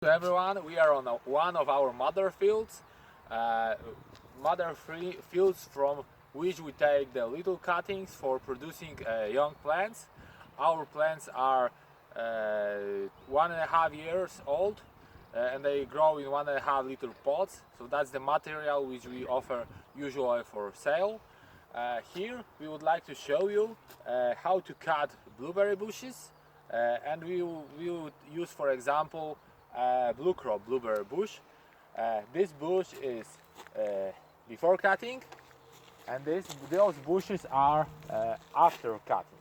To everyone, we are on one of our mother fields, fields from which we take the little cuttings for producing young plants. Our plants are 1.5 years old and they grow in 1.5 liter pots, so that's the material which we offer usually for sale. Here we would like to show you how to cut blueberry bushes, and we will use, for example, Bluecrop blueberry bush. This bush is before cutting, and those bushes are after cutting.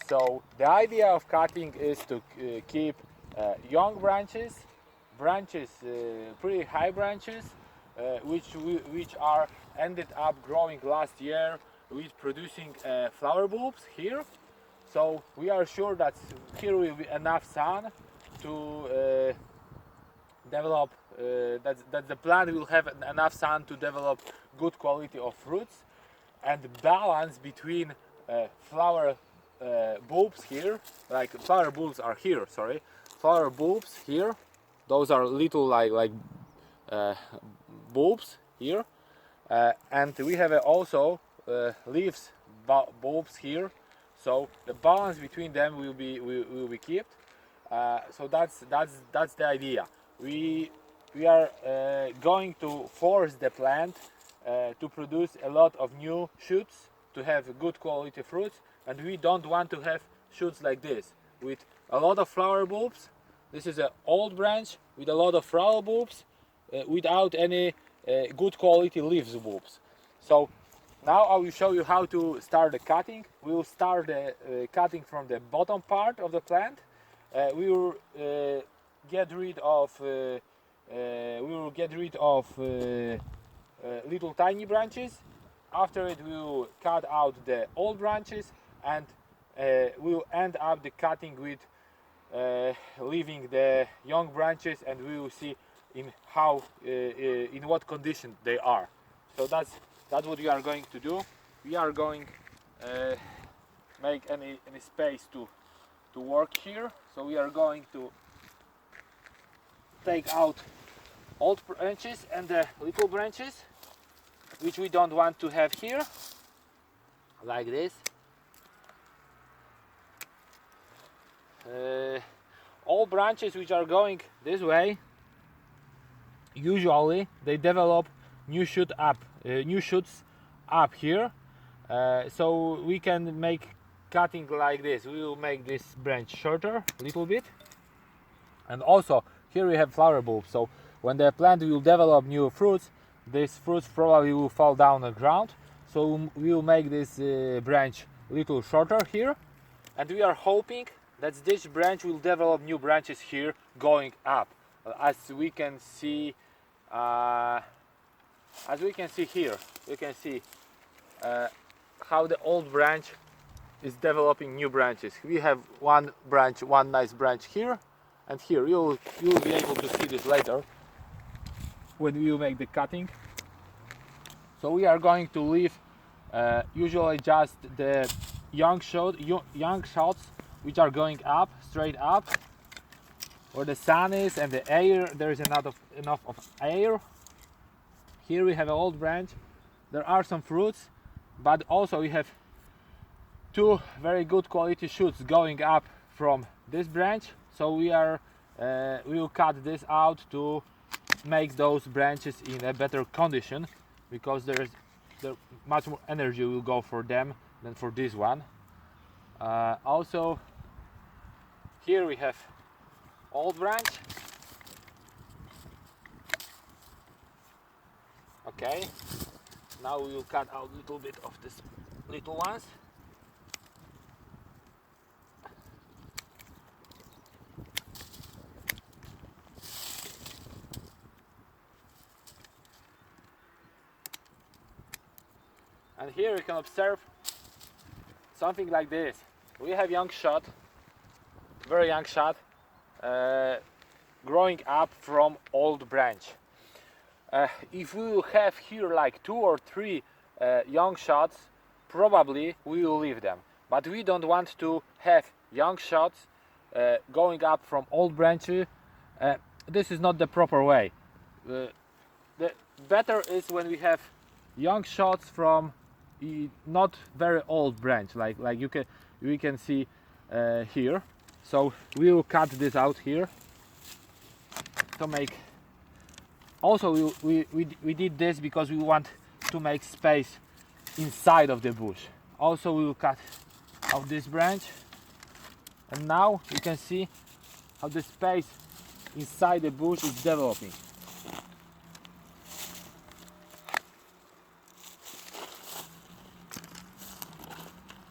So the idea of cutting is to keep young branches, pretty high branches, which are ended up growing last year with producing flower bulbs here. So we are sure that here will be enough sun to develop, that the plant will have enough sun to develop good quality of fruits, and balance between flower bulbs here, like flower bulbs are here, sorry, flower bulbs here, those are little like bulbs here, and we have also leaves bulbs here, so the balance between them will be kept. So that's the idea. We are going to force the plant to produce a lot of new shoots to have good quality fruits, and we don't want to have shoots like this with a lot of flower bulbs. This is an old branch with a lot of flower bulbs without any good quality leaves bulbs. So now I will show you how to start the cutting. We will start the cutting from the bottom part of the plant. We will get rid of little tiny branches. After it, we will cut out the old branches, and we will end up the cutting with leaving the young branches, and we will see in what condition they are. So that's what we are going to do. We are going make any space to work here. So we are going to take out old branches and the little branches which we don't want to have here, like this. All branches which are going this way, usually they develop new shoots up here, so we can make cutting like this. We will make this branch shorter a little bit, and also here we have flower bulbs, so when the plant will develop new fruits, these fruits probably will fall down on the ground, so we will make this branch a little shorter here, and we are hoping that this branch will develop new branches here going up, as we can see here. You can see how the old branch is developing new branches. We have one nice branch here, and here you will be able to see this later when we will make the cutting. So we are going to leave usually just the young shots which are going up, straight up, where the sun is and the air, there is enough of air. Here we have an old branch. There are some fruits, but also we have two very good quality shoots going up from this branch. So we will cut this out to make those branches in a better condition, because there much more energy will go for them than for this one. Also here we have old branch. Okay, now we will cut out a little bit of this little ones. And here you can observe something like this. We have young shot, very young shot, growing up from old branch. If we will have here like 2 or 3 young shots, probably we will leave them. But we don't want to have young shots going up from old branches this is not the proper way. The better is when we have young shots from not very old branch, like we can see here. So we will cut this out here to make. Also, we did this because we want to make space inside of the bush. Also, we will cut out this branch, and now you can see how the space inside the bush is developing.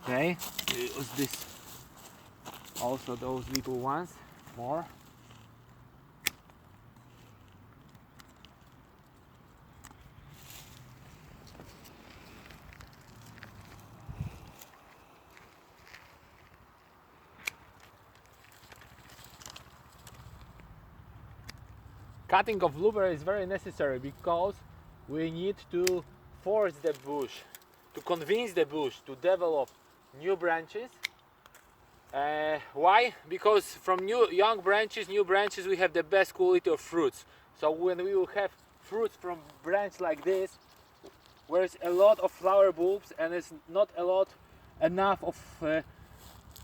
Okay, use this, also those little ones more. Cutting of blueberry is very necessary because we need to force the bush, to convince the bush to develop new branches. Why? Because from young branches, new branches, we have the best quality of fruits. So when we will have fruits from branch like this, where it's a lot of flower bulbs and it's not enough of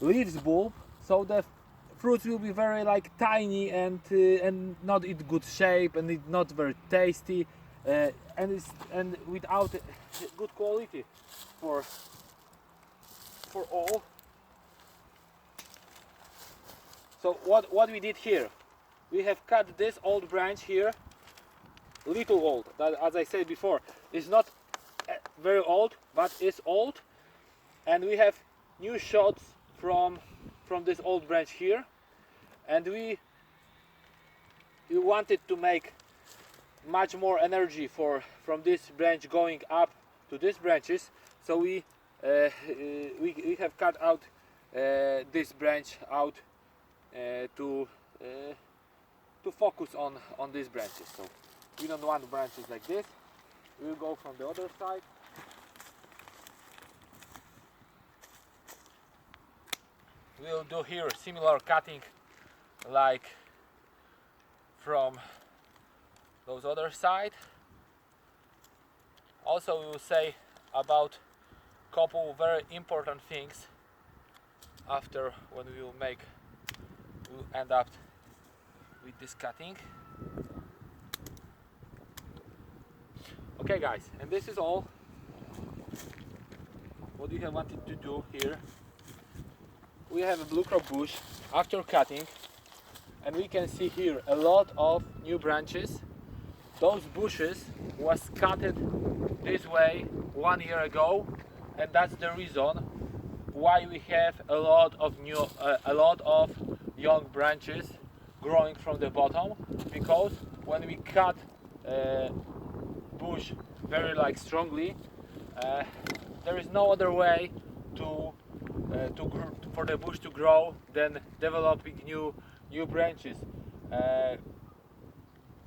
leaves bulb, so the fruits will be very like tiny and not in good shape, and it's not very tasty, and without good quality for all. So what we did here, we have cut this old branch here, little old. That, as I said before, is not very old, but it's old, and we have new shots from this old branch here, and we wanted to make much more energy from this branch going up to these branches, so we have cut out this branch out to focus on these branches. So we don't want branches like this. We will go from the other side. We'll do here similar cutting like from those other side. Also, we will say about couple very important things after, when we'll end up with this cutting. Okay guys, and this is all what we have wanted to do here. We have a Bluecrop bush after cutting, and we can see here a lot of new branches. Those bushes was cutted this way 1 year ago, and that's the reason why we have a lot of young branches growing from the bottom. Because when we cut bush very strongly, there is no other way for the bush to grow than developing new branches.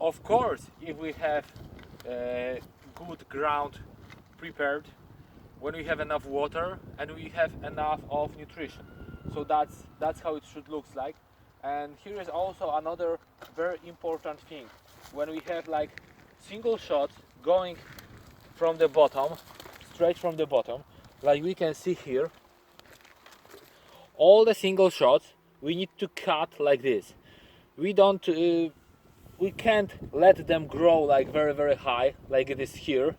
Of course, if we have good ground prepared, when we have enough water and we have enough of nutrition. So that's how it should look like. And here is also another very important thing. When we have like single shots going from the bottom, straight from the bottom, like we can see here, all the single shots we need to cut like this. We can't let them grow like very high, like it is here.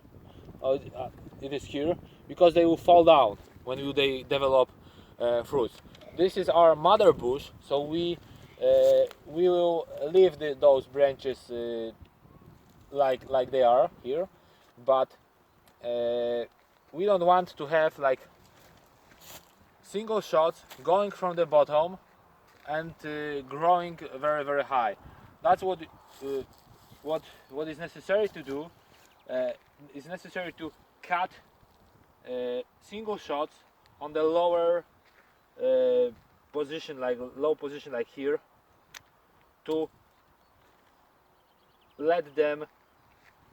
Because they will fall down when they develop fruits. This is our mother bush, so we will leave those branches like they are here, but we don't want to have like single shots going from the bottom and growing very high. That's what is necessary to do. It's necessary to cut single shots on the lower position, like low position, like here, to let them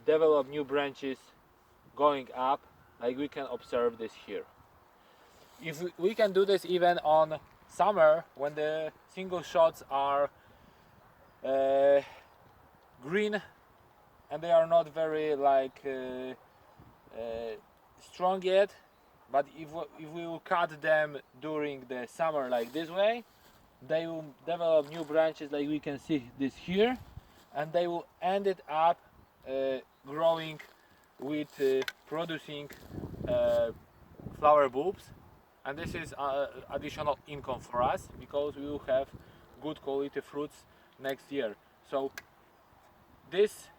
develop new branches going up, like we can observe this here. If we can do this even on summer, when the single shots are green, and they are not very like strong yet. But if we will cut them during the summer like this way, they will develop new branches like we can see this here, and they will end it up growing with producing flower bulbs, and this is additional income for us because we will have good quality fruits next year. So this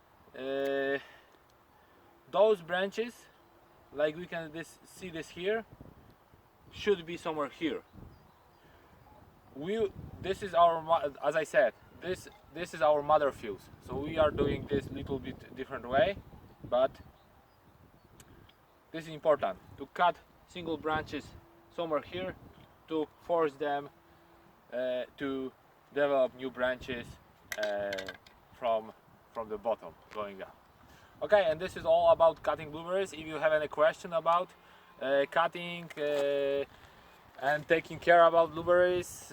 those branches, like we can see this here, should be somewhere here. This is our, as I said, this is our mother fields, so we are doing this little bit different way, but this is important to cut single branches somewhere here to force them to develop new branches from the bottom going up. Okay, and this is all about cutting blueberries. If you have any question about cutting and taking care about blueberries,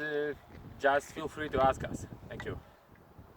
just feel free to ask us. Thank you.